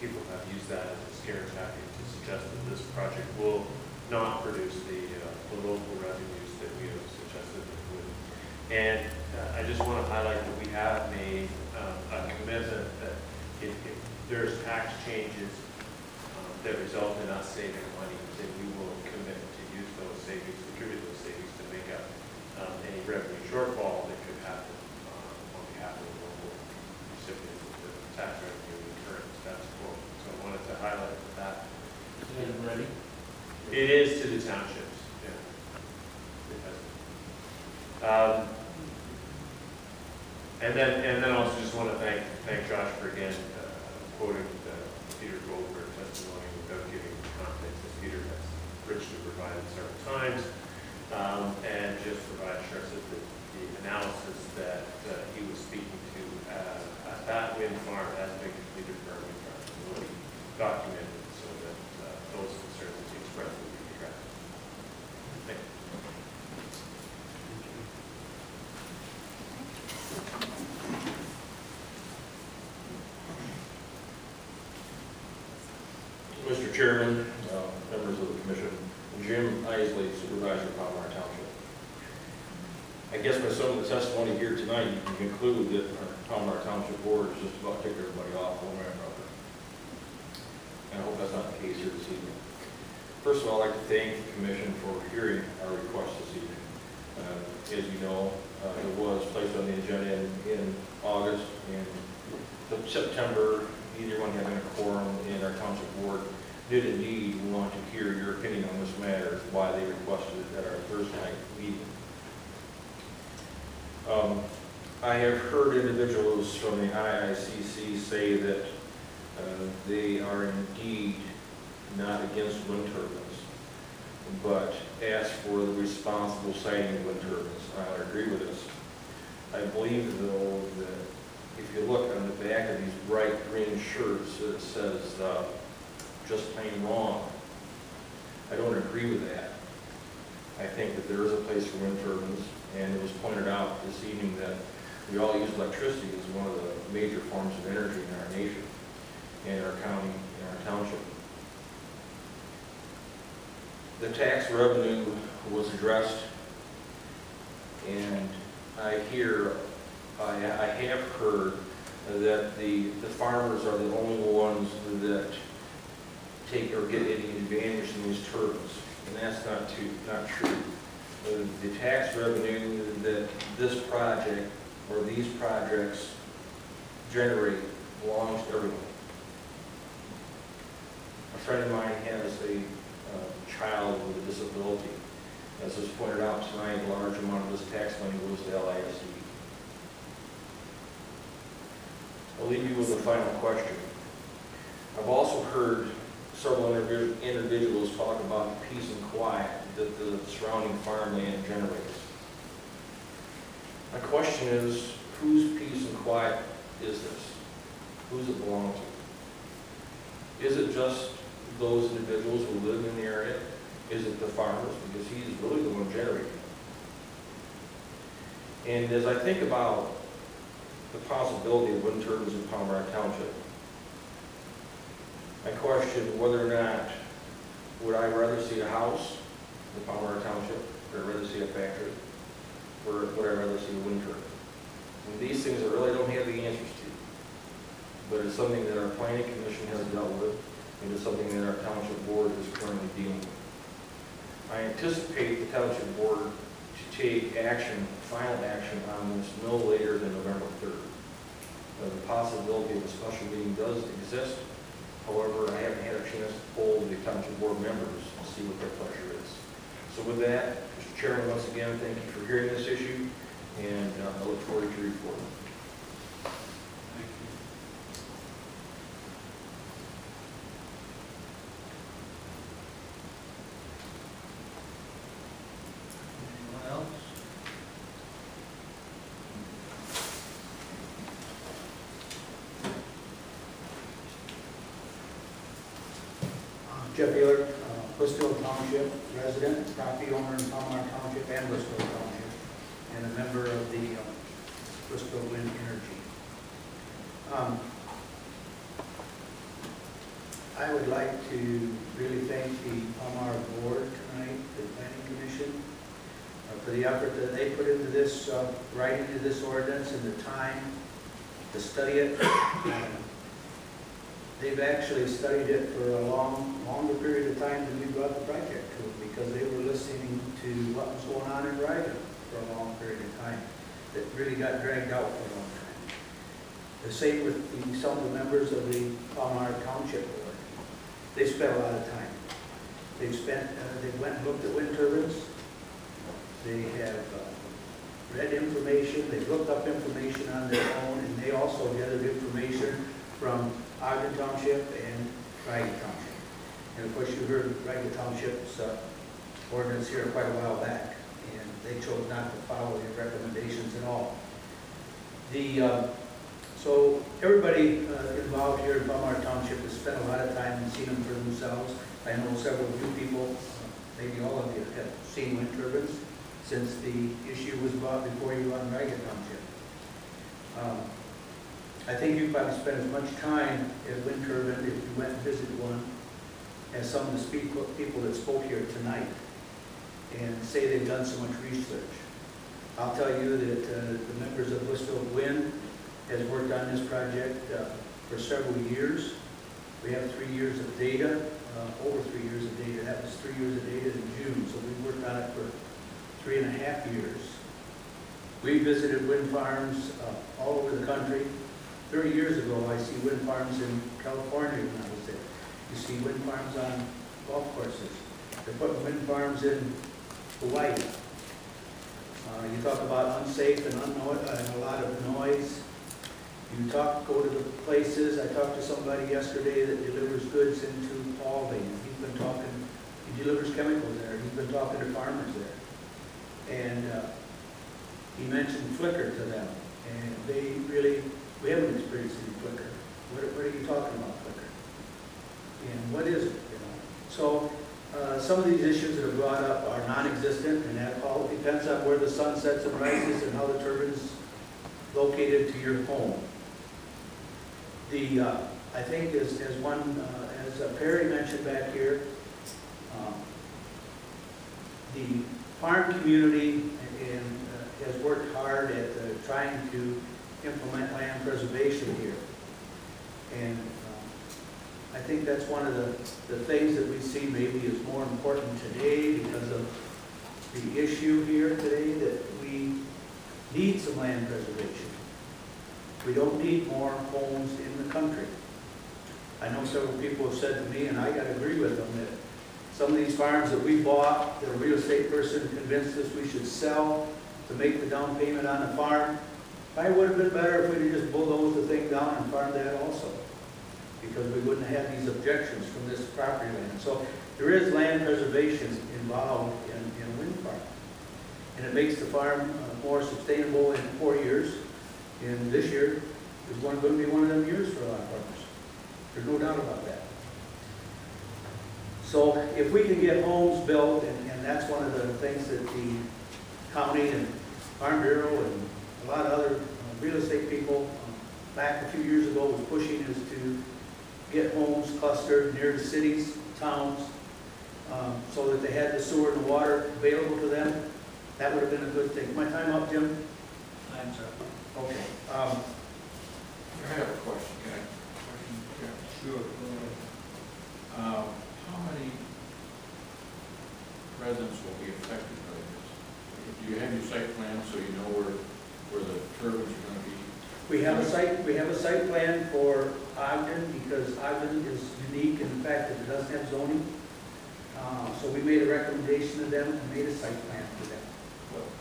people have used that as a scare tactic to suggest that this project will not produce the local revenues that we have suggested it would. And I just want to highlight that we have made a commitment that if there's tax changes that result in us saving money, then we will commit to use those savings, contribute those savings to make up any revenue shortfall that could happen on behalf of the local recipients of the tax revenue returns. That's cool. So I wanted to highlight that. Is it ready? It is to the townships. Yeah. It has. And then also just want to thank Josh for again quoting Peter Goldberg testimony without giving context, as Peter has richly provided several times, and just provide assurance that the analysis that he was speaking to at that wind farm has been completed for our wind farm will be documented so that those concerns that he expressed will be addressed. Thank you. Mr. Chairman, members of the Commission, Jim Isley, Supervisor of Palmyra Township. I guess by some of the testimony here tonight, you can conclude that our Palmyra Township Board is just about ticked everybody off one way or another. And I hope that's not the case here this evening. First of all, I'd like to thank the Commission for hearing our request this evening. As you know, it was placed on the agenda in August, and September, neither one having a quorum, and our Township Board did indeed want to hear your opinion on this matter, why they requested it at our Thursday night meeting. I have heard individuals from the IICC say that they are indeed not against wind turbines, but ask for the responsible siting of wind turbines. I would agree with this. I believe, though, that if you look on the back of these bright green shirts, it says just plain wrong. I don't agree with that. I think that there is a place for wind turbines, and it was pointed out this evening that we all use electricity as one of the major forms of energy in our nation, in our county, in our township. The tax revenue was addressed, and I have heard that the farmers are the only ones that take or get any advantage from these turbines, and that's not true. The tax revenue that this project or these projects generate belongs to everyone. A friend of mine has a child with a disability. As was pointed out tonight, a large amount of this tax money goes to LISD. I'll leave you with a final question. I've also heard several individuals talk about the peace and quiet that the surrounding farmland generates. My question is, whose peace and quiet is this? Who does it belong to? Is it just those individuals who live in the area? Is it the farmers? Because he's really the one generating it. And as I think about the possibility of wind turbines in Palmyra Township, I question whether or not would I rather see a house in Palmyra Township, or I'd rather see a factory, or would I rather see a wind turbine? And these things I really don't have the answers to, but it's something that our Planning Commission has dealt with, and it's something that our Township Board is currently dealing with. I anticipate the Township Board to take action, final action on this no later than November 3rd. The possibility of a special meeting does exist. However, I haven't had a chance to poll the Township Board members and see what their pleasure is. So with that, Mr. Chairman, once again, thank you for hearing this issue, and I look forward to your report. Thank you. Anyone else? Jeff Ehlert, Bristol Township resident, property owner in Palmyra Township and Bristol Township, and a member of the Bristol Wind Energy. I would like to really thank the Palmyra board tonight, the planning commission, for the effort that they put into this, writing to this ordinance and the time to study it. They've actually studied it for a longer period of time than we brought the project to them, because they were listening to what was going on in Ryder for a long period of time. That really got dragged out for a long time. The same with some of the members of the Palmyra Township Board. They spent a lot of time. They went and looked at wind turbines. They have read information. They looked up information on their own, and they also gathered information from Ogden Township and Ryder Township. And of course, you heard Ryder Township's ordinance here quite a while back, and they chose not to follow the recommendations at all. So everybody involved here in Palmyra Township has spent a lot of time and seen them for themselves. I know several new people, maybe all of you, have seen wind turbines since the issue was brought before you on Ryder Township. I think you probably spent as much time at wind turbine if you went and visited one as some of the people that spoke here tonight and say they've done so much research. I'll tell you that the members of Blissville Wind has worked on this project for several years. We have 3 years of data, over 3 years of data. That was 3 years of data in June, so we worked on it for 3.5 years. We visited wind farms all over the country. 30 years ago, I see wind farms in California when I was there. You see wind farms on golf courses. They're putting wind farms in Hawaii. You talk about unsafe and a lot of noise. You go to the places. I talked to somebody yesterday that delivers goods into Palmyra. He delivers chemicals there. He's been talking to farmers there. And he mentioned flicker to them. And we haven't experienced any flicker. What are you talking about, flicker? And what is it, you know? So some of these issues that are brought up are non-existent, and that all depends on where the sun sets and rises and how the turbine is located to your home. I think as Perry mentioned back here, the farm community has worked hard at trying to implement land preservation here. And I think that's one of the things that we see maybe is more important today because of the issue here today, that we need some land preservation. We don't need more homes in the country. I know several people have said to me, and I got to agree with them, that some of these farms that we bought, the real estate person convinced us we should sell to make the down payment on the farm. Probably would have been better if we'd have just bulldozed the thing down and farmed that also, because we wouldn't have these objections from this property land. So there is land preservation involved in a wind farm. And it makes the farm more sustainable in 4 years. And this year is going to be one of them years for a lot of farmers. There's no doubt about that. So if we can get homes built, and that's one of the things that the county and Farm Bureau and a lot of other real estate people back a few years ago was pushing, is to get homes clustered near the cities, towns, so that they had the sewer and the water available to them. That would have been a good thing. My time up, Jim? Time's up. Okay. I have a question, can I? Sure. How many residents will be affected by this? Do you have your site plan so you know where the turbines are going to be? We have a site plan for Ogden, because Ogden is unique in the fact that it doesn't have zoning. So we made a recommendation to them and made a site plan for them.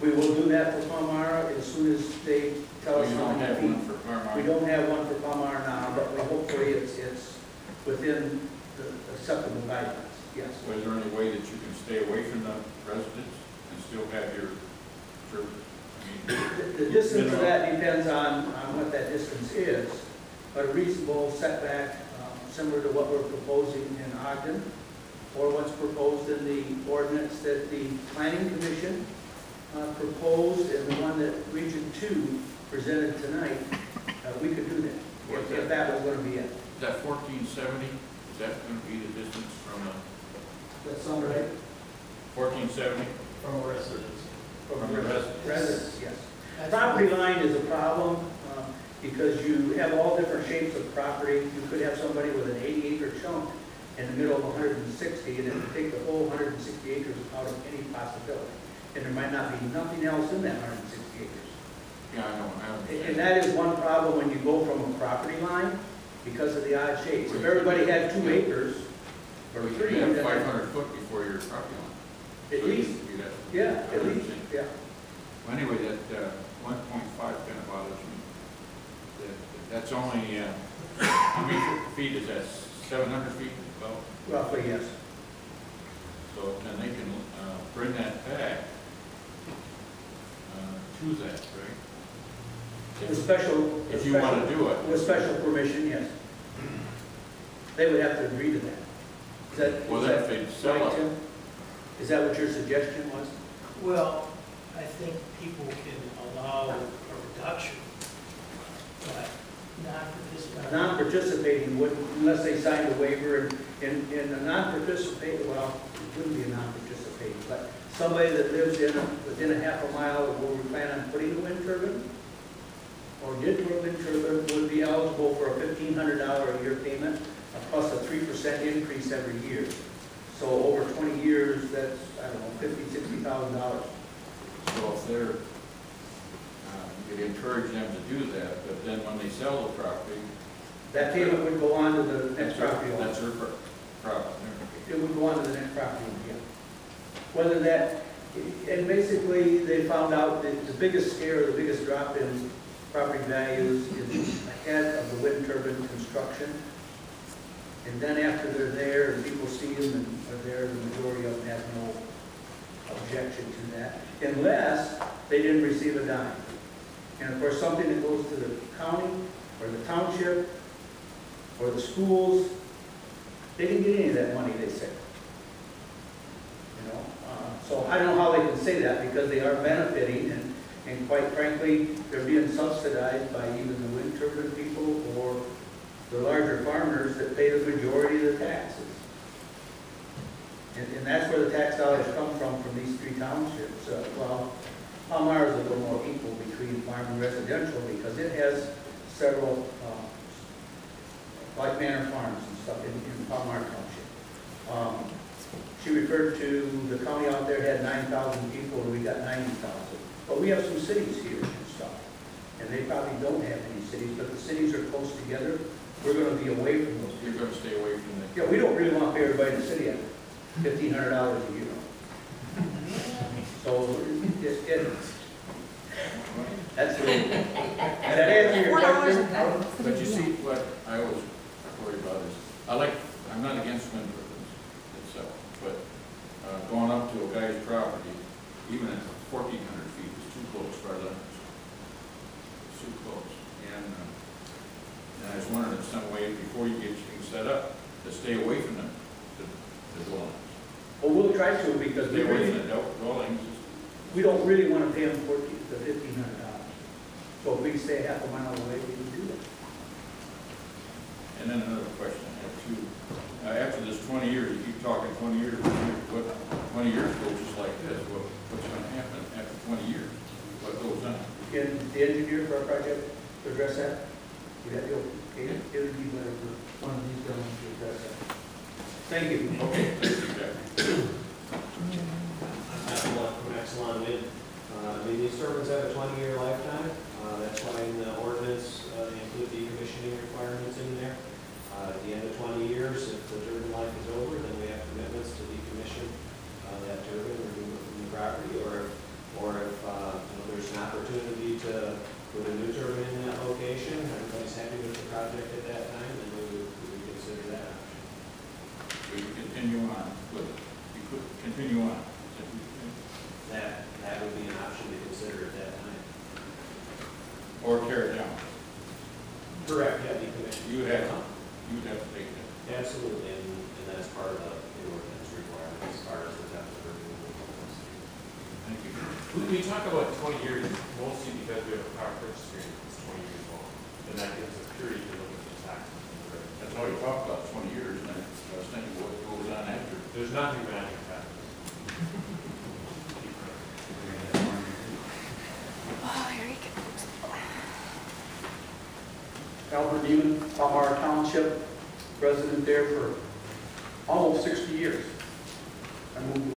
We will do that for Palmyra as soon as they tell us. You don't have one for Palmyra? We don't have one for Palmyra now, but hopefully it's within the acceptable guidelines, yes. So is there any way that you can stay away from the residents and still have your service? The distance of that depends on what that distance is, but a reasonable setback, similar to what we're proposing in Ogden, or what's proposed in the ordinance that the Planning Commission proposed, and the one that Region 2 presented tonight, we could do that, if that was going to be it. Is that 1470? Is that going to be the distance from That sound right? 1470? From a residence. From the residence. Residence, yes. That's Property fine. line is a problem, because you have all different shapes of property. You could have somebody with an 80-acre chunk in the middle of 160, and it would take the whole 160 acres out of any possibility. And there might not be nothing else in that 160 acres. Yeah, I know. I understand. And that is one problem when you go from a property line, because of the odd shapes. If everybody had 2 acres, or Well, 3, you have then 500 foot before your property line. at So least, you'd have- yeah, I at least, understand. yeah. Well, anyway, that 1.5 kind of bothers me. That's only, how many feet is that? 700 feet? Well, Roughly, yes. so then they can bring that back to that, right? With special. If you want to do it. With special permission, yes. They would have to agree to that. Is that, Well, is then that if they sell right, it, Tim? Is that what your suggestion was? Well, I think people can allow a reduction, but not for this. Non-participating wouldn't, unless they signed a waiver, and a non-participating, well, it wouldn't be a non-participating, but somebody that lives within a half a mile of where we plan on putting a wind turbine, or did put a wind turbine, would be eligible for a $1,500 a year payment, plus a 3% increase every year. So over 20 years, that's, I don't know, $50,000, $60,000. so if they're, you'd encourage them to do that, but then when they sell the property. That payment would go on to the next property owner. That's their property. It would go on to the next property owner, yeah. Whether that, and basically, they found out that the biggest scare, the biggest drop in property values is ahead of the wind turbine construction. And then after they're there, and people see them and are there, the majority of them have no objection to that, unless they didn't receive a dime. And of course, something that goes to the county, or the township, or the schools, they didn't get any of that money, they say. You know, so I don't know how they can say that, because they are benefiting, and quite frankly, they're being subsidized by either the wind turbine people or the larger farmers that pay the majority of the taxes. And that's where the tax dollars come from these 3 townships. Well, Palmyra is a little more equal between farm and residential, because it has several, like Manor Farms and stuff in Palmyra Township. She referred to the county out there had 9,000 people, and we got 90,000. But we have some cities here and stuff, and they probably don't have any cities, but the cities are close together. We're going to be away from those You're people. going to stay away from the. Yeah, we don't really want to pay everybody in the city at $1,500 a year. So that's the, and that answer your question? But you see, what I always worry about is, I'm not against wind turbines itself, but going up to a guy's property, even at 1,400 feet, is too close for our limits. It's too close. And I was wondering if some way, before you get things set up, to stay away from the dwellings. Well, we'll try to, because Stay away from we the dwellings. don't really want to pay them $1,500. So if we stay half a mile away, we can do that. And then another question I have too. After this 20 years, you keep talking 20 years, what 20 years go just like this, what's going to happen after 20 years? What goes on? Can the engineer for our project address that? Would that be okay? It would be better for one of these gentlemen to address that. Thank you. Okay, thank you, Jack. Excellent wind. These turbines have a 20-year lifetime. That's why in the ordinance, they include decommissioning requirements in there. At the end of 20 years, if the turbine life is over, then we have commitments to decommission that turbine, remove it from the property, or if there's an opportunity to put a new turbine in that location, everybody's happy with the project at that time, then we would consider that option. So you continue on with it. You could continue on. That would be an option to consider at that time. Or tear it down. Correct. Yeah, decommission. You would have to take that. Absolutely, and that's part of the ordinance requirement as far as the depth of removal. Thank you. We talk about 20 years mostly because we have a power purchase agreement that's 20 years long, and that gives us a period to look at the taxes. That's know you talked about 20 years, and I was thinking what goes on after. There's nothing magic happens. Albert Newman, Palmyra Township, resident there for almost 60 years. I moved